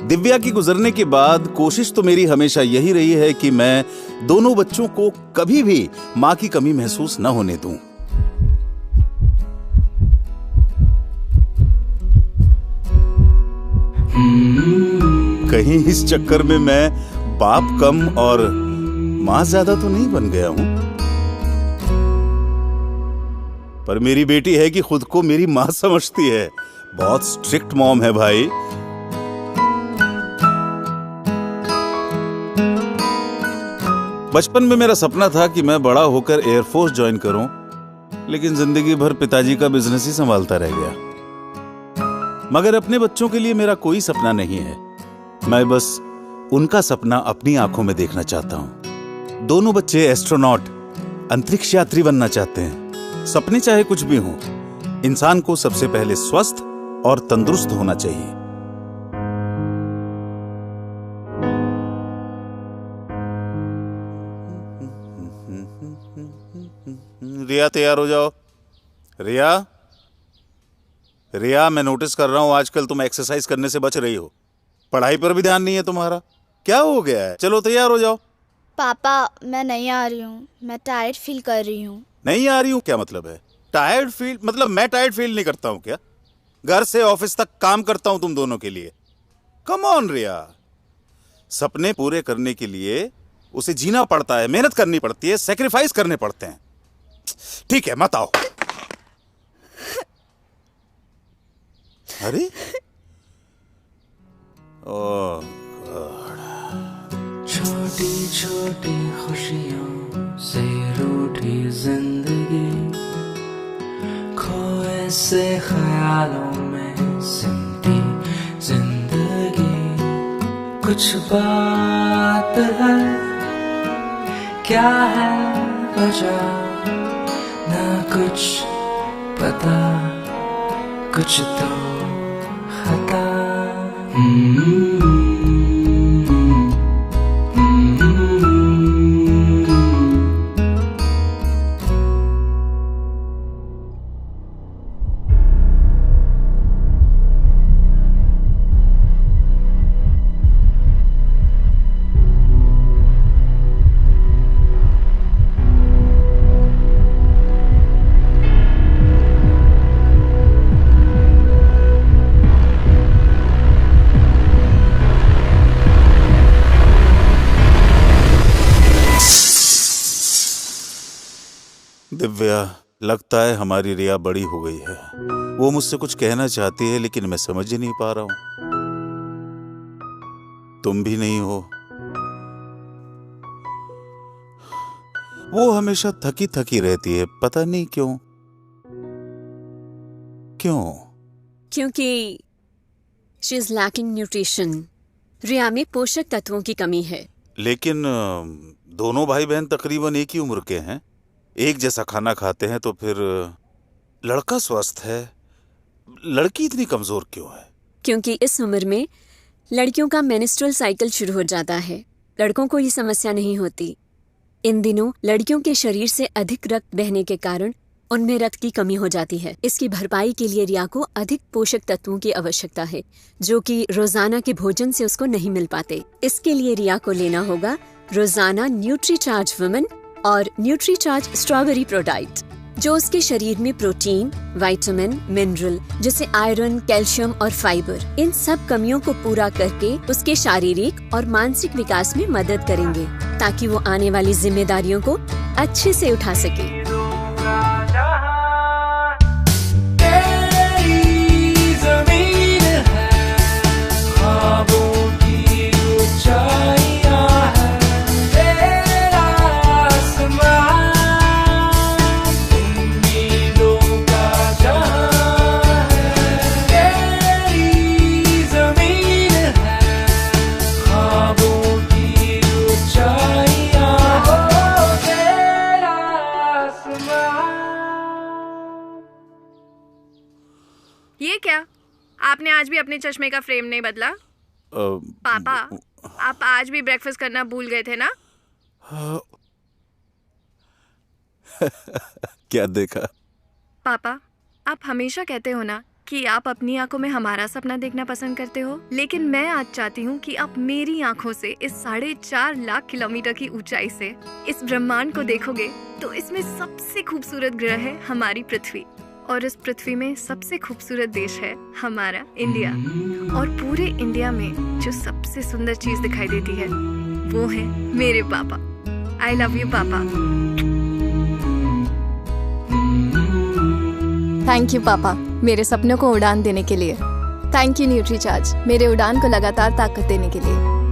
दिव्या की गुजरने के बाद कोशिश तो मेरी हमेशा यही रही है कि मैं दोनों बच्चों को कभी भी मां की कमी महसूस न होने दूं। कहीं इस चक्कर में मैं बाप कम और मां ज्यादा तो नहीं बन गया हूं। पर मेरी बेटी है कि खुद को मेरी मां समझती है। बहुत स्ट्रिक्ट मॉम है भाई। बचपन में मेरा सपना था कि मैं बड़ा होकर एयरफोर्स ज्वाइन करूं, लेकिन जिंदगी भर पिताजी का बिजनेस ही संभालता रह गया। मगर अपने बच्चों के लिए मेरा कोई सपना नहीं है। मैं बस उनका सपना अपनी आंखों में देखना चाहता हूं। दोनों बच्चे एस्ट्रोनॉट, अंतरिक्ष यात्री बनना चाहते हैं। सपने चाहे कुछ भी हों, इंसान को सबसे पहले स्वस्थ और तंदुरुस्त होना चाहिए। रिया, तैयार हो जाओ। रिया, रिया, मैं नोटिस कर रहा हूं आजकल तुम एक्सरसाइज करने से बच रही हो। पढ़ाई पर भी ध्यान नहीं है तुम्हारा। क्या हो गया है? चलो तैयार हो जाओ। पापा, मैं नहीं आ रही हूँ। मैं टायर्ड फील कर रही हूँ। नहीं आ रही हूँ क्या मतलब है? टायर्ड फील मतलब मैं टायर्ड फील नहीं करता हूँ क्या? घर से ऑफिस तक काम करता हूँ तुम दोनों के लिए। कम ऑन रिया, सपने पूरे करने के लिए उसे जीना पड़ता है, मेहनत करनी पड़ती है, सेक्रीफाइस करने पड़ते हैं। ठीक है, मत आओ। अरे ओह गॉड। छोटी छोटी खुशियों से रूठी जिंदगी, खोए से ख्यालों में सिमटी जिंदगी। कुछ बात है, क्या है वजह ना कुछ पता, कुछ तो खता। दिव्या, लगता है हमारी रिया बड़ी हो गई है। वो मुझसे कुछ कहना चाहती है, लेकिन मैं समझ ही नहीं पा रहा हूं। तुम भी नहीं हो। वो हमेशा थकी थकी रहती है, पता नहीं क्यों। क्योंकि शी इज लैकिंग न्यूट्रिशन। रिया में पोषक तत्वों की कमी है। लेकिन दोनों भाई बहन तकरीबन एक ही उम्र के हैं, एक जैसा खाना खाते हैं, तो फिर लड़का स्वस्थ है, लड़की इतनी कमजोर क्यों है? क्योंकि इस उम्र में लड़कियों का मेंस्ट्रुअल साइकिल शुरू हो जाता है। लड़कों को ये समस्या नहीं होती। इन दिनों लड़कियों के शरीर से अधिक रक्त बहने के कारण उनमें रक्त की कमी हो जाती है। इसकी भरपाई के लिए रिया को अधिक पोषक तत्वों की आवश्यकता है, जो कि रोजाना के भोजन से उसको नहीं मिल पाते। इसके लिए रिया को लेना होगा रोजाना न्यूट्रीचार्ज वुमेन और न्यूट्रीचार्ज स्ट्रॉबेरी प्रोडाइट, जो उसके शरीर में प्रोटीन, विटामिन, मिनरल जैसे आयरन, कैल्शियम और फाइबर, इन सब कमियों को पूरा करके उसके शारीरिक और मानसिक विकास में मदद करेंगे, ताकि वो आने वाली जिम्मेदारियों को अच्छे से उठा सके। ये क्या? आपने आज भी अपने चश्मे का फ्रेम नहीं बदला? पापा, आप आज भी ब्रेकफास्ट करना भूल गए थे ना? क्या देखा? पापा, आप हमेशा कहते हो ना कि आप अपनी आंखों में हमारा सपना देखना पसंद करते हो, लेकिन मैं आज चाहती हूँ कि आप मेरी आंखों से इस 4.5 लाख किलोमीटर की ऊंचाई से इस ब्रह्मांड को देखोगे तो इसमें सबसे खूबसूरत ग्रह है हमारी पृथ्वी, और इस पृथ्वी में सबसे खूबसूरत देश है हमारा इंडिया। और पूरे इंडिया में जो सबसे सुंदर चीज दिखाई देती है वो है मेरे पापा। आई लव यू पापा। थैंक यू पापा, मेरे सपनों को उड़ान देने के लिए। थैंक यू न्यूट्रीचार्ज, मेरे उड़ान को लगातार ताकत देने के लिए।